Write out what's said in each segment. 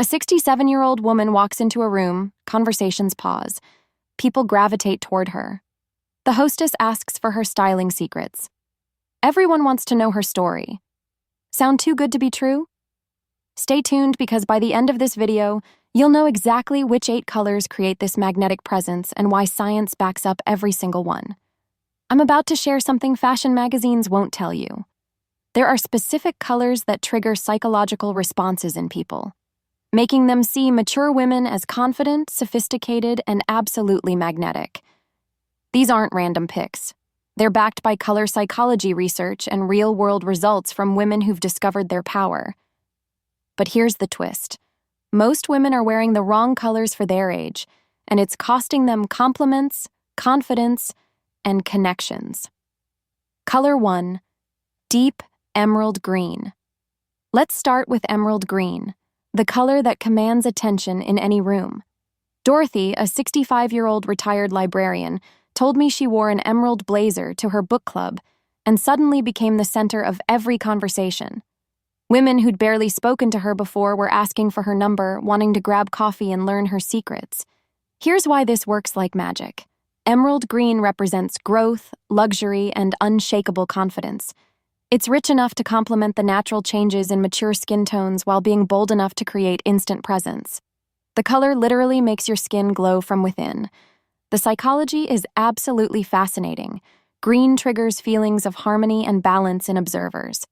A 67-year-old woman walks into a room, conversations pause. People gravitate toward her. The hostess asks for her styling secrets. Everyone wants to know her story. Sound too good to be true? Stay tuned because by the end of this video, you'll know exactly which 8 colors create this magnetic presence and why science backs up every single one. I'm about to share something fashion magazines won't tell you. There are specific colors that trigger psychological responses in people, making them see mature women as confident, sophisticated, and absolutely magnetic. These aren't random picks. They're backed by color psychology research and real-world results from women who've discovered their power. But here's the twist. Most women are wearing the wrong colors for their age, and it's costing them compliments, confidence, and connections. Color 1, deep emerald green. Let's start with emerald green, the color that commands attention in any room. Dorothy, a 65-year-old retired librarian, told me she wore an emerald blazer to her book club and suddenly became the center of every conversation. Women who'd barely spoken to her before were asking for her number, wanting to grab coffee and learn her secrets. Here's why this works like magic. Emerald green represents growth, luxury, and unshakable confidence. It's rich enough to complement the natural changes in mature skin tones while being bold enough to create instant presence. The color literally makes your skin glow from within. The psychology is absolutely fascinating. Green triggers feelings of harmony and balance in observers.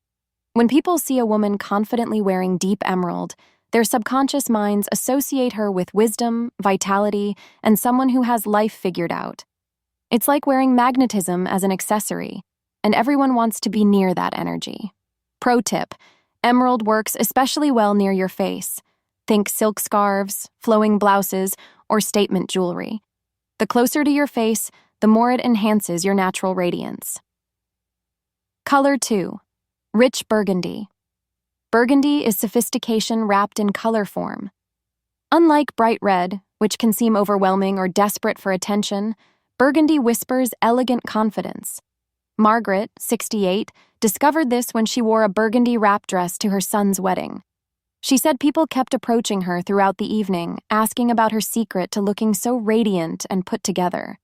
When people see a woman confidently wearing deep emerald, their subconscious minds associate her with wisdom, vitality, and someone who has life figured out. It's like wearing magnetism as an accessory, and everyone wants to be near that energy. Pro tip: emerald works especially well near your face. Think silk scarves, flowing blouses, or statement jewelry. The closer to your face, the more it enhances your natural radiance. Color 2, rich burgundy. Burgundy is sophistication wrapped in color form. Unlike bright red, which can seem overwhelming or desperate for attention, burgundy whispers elegant confidence. Margaret, 68, discovered this when she wore a burgundy wrap dress to her son's wedding. She said people kept approaching her throughout the evening, asking about her secret to looking so radiant and put together.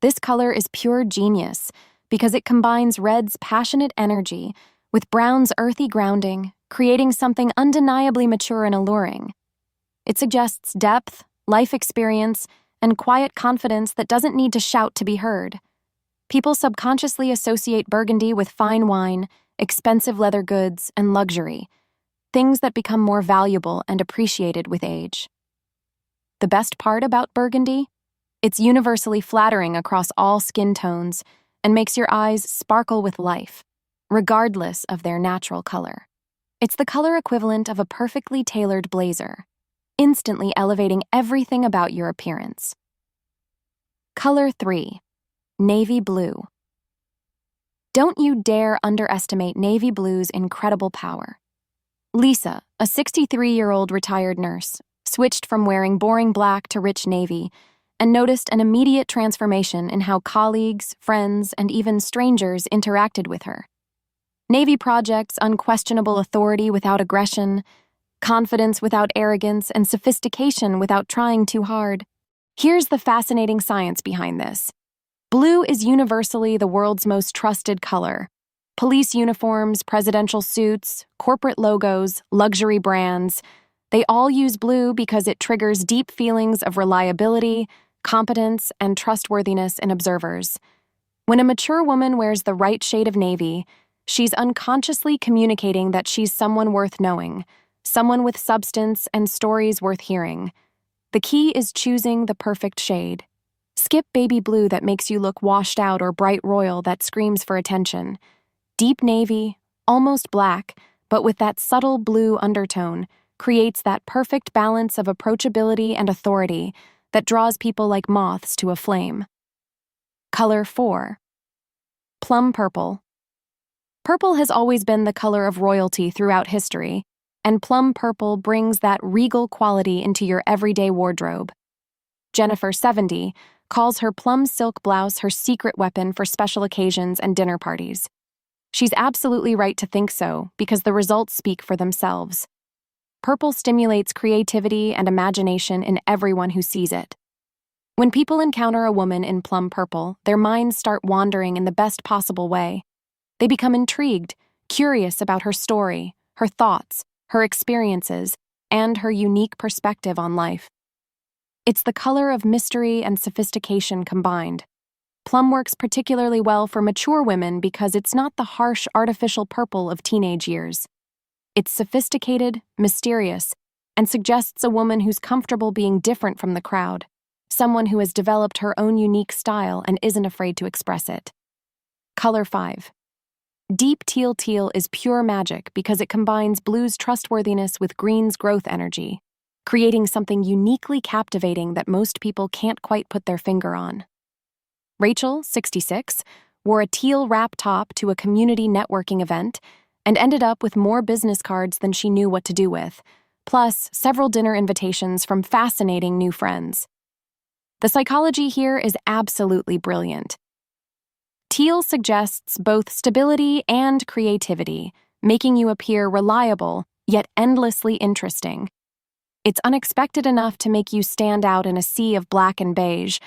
This color is pure genius because it combines red's passionate energy with brown's earthy grounding, creating something undeniably mature and alluring. It suggests depth, life experience, and quiet confidence that doesn't need to shout to be heard. People subconsciously associate burgundy with fine wine, expensive leather goods, and luxury, things that become more valuable and appreciated with age. The best part about burgundy? It's universally flattering across all skin tones and makes your eyes sparkle with life, regardless of their natural color. It's the color equivalent of a perfectly tailored blazer, instantly elevating everything about your appearance. Color 3, navy blue. Don't you dare underestimate navy blue's incredible power. Lisa, a 63-year-old retired nurse, switched from wearing boring black to rich navy and noticed an immediate transformation in how colleagues, friends, and even strangers interacted with her. Navy projects unquestionable authority without aggression, confidence without arrogance, and sophistication without trying too hard. Here's the fascinating science behind this. Blue is universally the world's most trusted color. Police uniforms, presidential suits, corporate logos, luxury brands, they all use blue because it triggers deep feelings of reliability, competence, and trustworthiness in observers. When a mature woman wears the right shade of navy, she's unconsciously communicating that she's someone worth knowing, someone with substance and stories worth hearing. The key is choosing the perfect shade. Skip baby blue that makes you look washed out or bright royal that screams for attention. Deep navy, almost black, but with that subtle blue undertone, creates that perfect balance of approachability and authority that draws people like moths to a flame. Color 4, plum purple. Purple has always been the color of royalty throughout history, and plum purple brings that regal quality into your everyday wardrobe. Jennifer, 70, calls her plum silk blouse her secret weapon for special occasions and dinner parties. She's absolutely right to think so, because the results speak for themselves. Purple stimulates creativity and imagination in everyone who sees it. When people encounter a woman in plum purple, their minds start wandering in the best possible way. They become intrigued, curious about her story, her thoughts, her experiences, and her unique perspective on life. It's the color of mystery and sophistication combined. Plum works particularly well for mature women because it's not the harsh, artificial purple of teenage years. It's sophisticated, mysterious, and suggests a woman who's comfortable being different from the crowd, someone who has developed her own unique style and isn't afraid to express it. Color 5. Deep teal is pure magic because it combines blue's trustworthiness with green's growth energy, creating something uniquely captivating that most people can't quite put their finger on. Rachel, 66, wore a teal wrap top to a community networking event and ended up with more business cards than she knew what to do with, plus several dinner invitations from fascinating new friends. The psychology here is absolutely brilliant. Teal suggests both stability and creativity, making you appear reliable, yet endlessly interesting. It's unexpected enough to make you stand out in a sea of black and beige,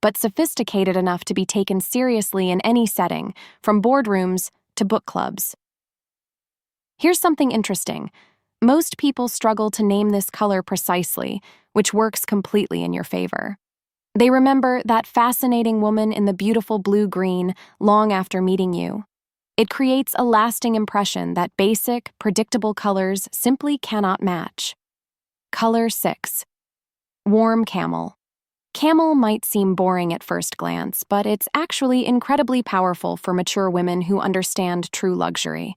but sophisticated enough to be taken seriously in any setting, from boardrooms to book clubs. Here's something interesting. Most people struggle to name this color precisely, which works completely in your favor. They remember that fascinating woman in the beautiful blue-green long after meeting you. It creates a lasting impression that basic, predictable colors simply cannot match. Color 6. Warm camel. Camel might seem boring at first glance, but it's actually incredibly powerful for mature women who understand true luxury.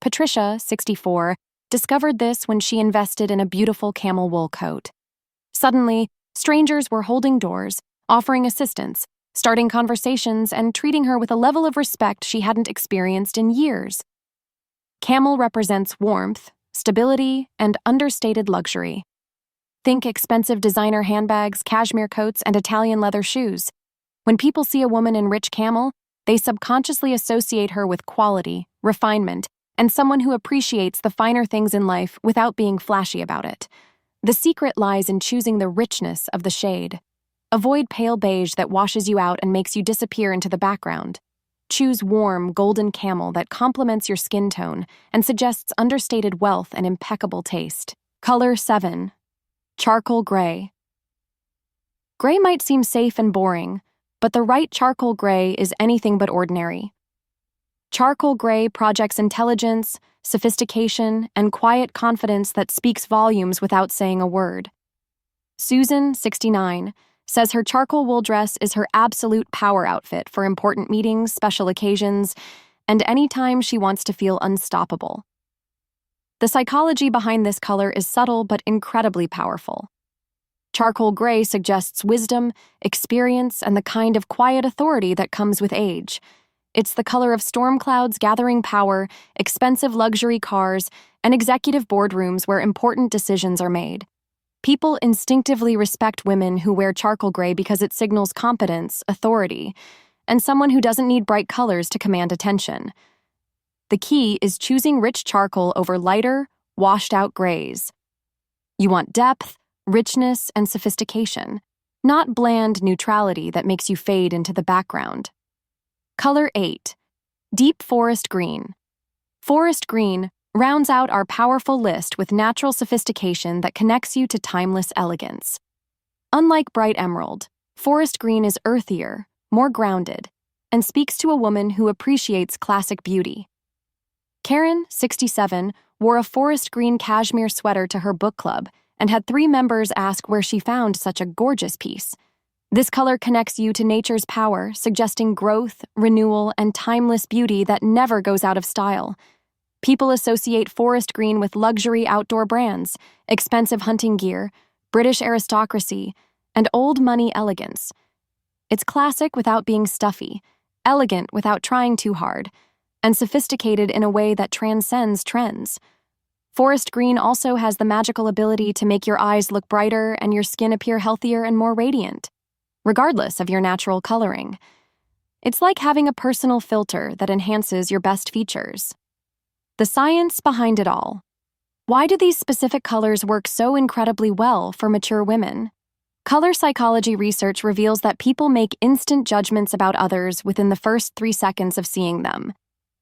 Patricia, 64, discovered this when she invested in a beautiful camel wool coat. Suddenly, strangers were holding doors, offering assistance, starting conversations, and treating her with a level of respect she hadn't experienced in years. Camel represents warmth, stability, and understated luxury. Think expensive designer handbags, cashmere coats, and Italian leather shoes. When people see a woman in rich camel, they subconsciously associate her with quality, refinement, and someone who appreciates the finer things in life without being flashy about it. The secret lies in choosing the richness of the shade. Avoid pale beige that washes you out and makes you disappear into the background. Choose warm, golden camel that complements your skin tone and suggests understated wealth and impeccable taste. Color 7. Charcoal gray. Gray might seem safe and boring, but the right charcoal gray is anything but ordinary. Charcoal gray projects intelligence, sophistication, and quiet confidence that speaks volumes without saying a word. Susan, 69, says her charcoal wool dress is her absolute power outfit for important meetings, special occasions, and any time she wants to feel unstoppable. The psychology behind this color is subtle but incredibly powerful. Charcoal gray suggests wisdom, experience, and the kind of quiet authority that comes with age. It's the color of storm clouds gathering power, expensive luxury cars, and executive boardrooms where important decisions are made. People instinctively respect women who wear charcoal gray because it signals competence, authority, and someone who doesn't need bright colors to command attention. The key is choosing rich charcoal over lighter, washed-out grays. You want depth, richness, and sophistication, not bland neutrality that makes you fade into the background. Color 8. Deep forest green. Forest green rounds out our powerful list with natural sophistication that connects you to timeless elegance. Unlike bright emerald, forest green is earthier, more grounded, and speaks to a woman who appreciates classic beauty. Karen, 67, wore a forest green cashmere sweater to her book club and had 3 members ask where she found such a gorgeous piece. This color connects you to nature's power, suggesting growth, renewal, and timeless beauty that never goes out of style. People associate forest green with luxury outdoor brands, expensive hunting gear, British aristocracy, and old money elegance. It's classic without being stuffy, elegant without trying too hard, and sophisticated in a way that transcends trends. Forest green also has the magical ability to make your eyes look brighter and your skin appear healthier and more radiant, regardless of your natural coloring. It's like having a personal filter that enhances your best features. The science behind it all. Why do these specific colors work so incredibly well for mature women? Color psychology research reveals that people make instant judgments about others within the first 3 seconds of seeing them.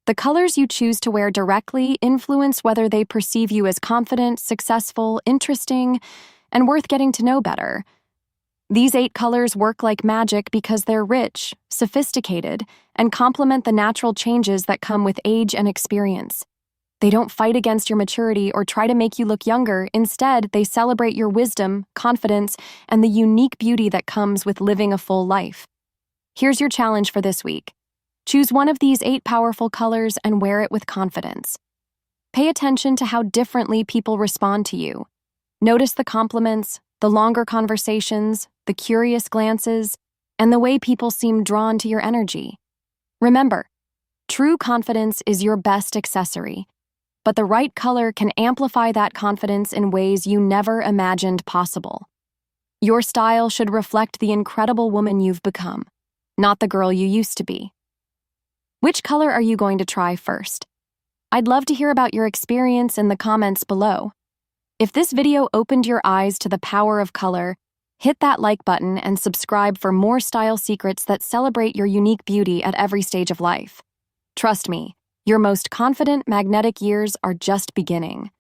The colors you choose to wear directly influence whether they perceive you as confident, successful, interesting, and worth getting to know better. These 8 colors work like magic because they're rich, sophisticated, and complement the natural changes that come with age and experience. They don't fight against your maturity or try to make you look younger. Instead, they celebrate your wisdom, confidence, and the unique beauty that comes with living a full life. Here's your challenge for this week. Choose one of these 8 powerful colors and wear it with confidence. Pay attention to how differently people respond to you. Notice the compliments, the longer conversations, the curious glances, and the way people seem drawn to your energy. Remember, true confidence is your best accessory, but the right color can amplify that confidence in ways you never imagined possible. Your style should reflect the incredible woman you've become, not the girl you used to be. Which color are you going to try first? I'd love to hear about your experience in the comments below. If this video opened your eyes to the power of color, hit that like button and subscribe for more style secrets that celebrate your unique beauty at every stage of life. Trust me, your most confident, magnetic years are just beginning.